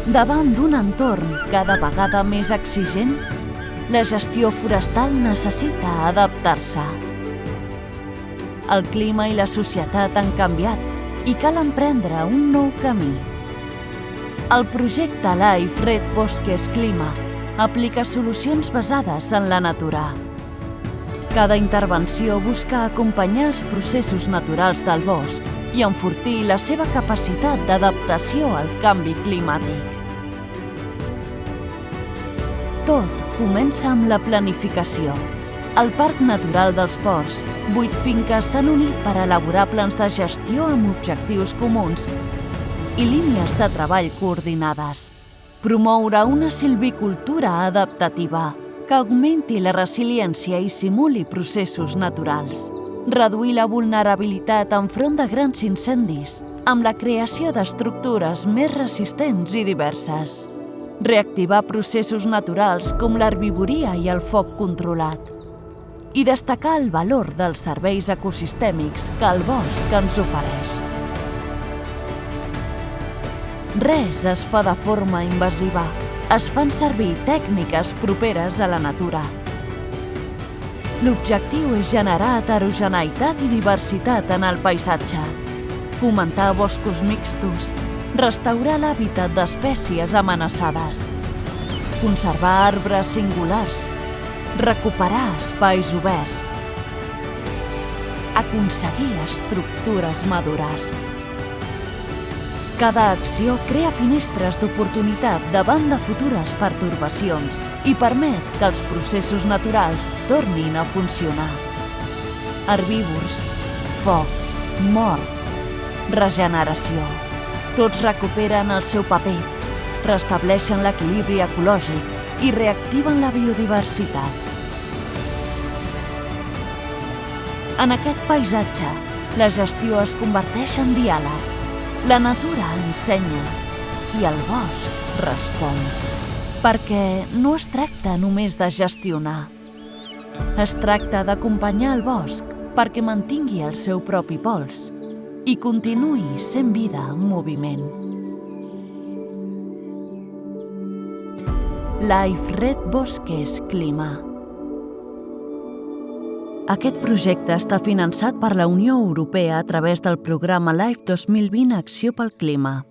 Davant d'un entorn cada vegada més exigent, la gestió forestal necessita adaptar-se. El clima i la societat han canviat i cal emprendre un nou camí. El projecte LIFE Red Bosques Clima aplica solucions basades en la natura. Cada intervenció busca acompanyar els processos naturals del bosc i enfortir la seva capacitat d'adaptació al canvi climàtic. Tot comença amb la planificació. Al Parc Natural dels Ports, 8 finques s'han unit per elaborar plans de gestió amb objectius comuns i línies de treball coordinades. Promoure una silvicultura adaptativa que augmenti la resiliència i simuli processos naturals. Reduir la vulnerabilitat enfront de grans incendis amb la creació d'estructures més resistents i diverses. Reactivar processos naturals com l'herbivoria i el foc controlat. I destacar el valor dels serveis ecosistèmics que el bosc ens ofereix. Res es fa de forma invasiva. Es fan servir tècniques properes a la natura. L'objectiu és generar heterogeneïtat i diversitat en el paisatge, fomentar boscos mixtos, restaurar l'hàbitat d'espècies amenaçades, conservar arbres singulars, recuperar espais oberts, aconseguir estructures madures. Cada acció crea finestres d'oportunitat davant de futures pertorbacions i permet que els processos naturals tornin a funcionar. Herbívors, foc, mort, regeneració. Tots recuperen el seu paper, restableixen l'equilibri ecològic i reactiven la biodiversitat. En aquest paisatge, la gestió es converteix en diàleg. La natura ensenya i el bosc respon. Perquè no es tracta només de gestionar. Es tracta d'acompanyar el bosc perquè mantingui el seu propi pols i continuï sent vida en moviment. LIFE Red Bosques Clima. Aquest projecte està finançat per la Unió Europea a través del programa LIFE 2020 Acció pel Clima.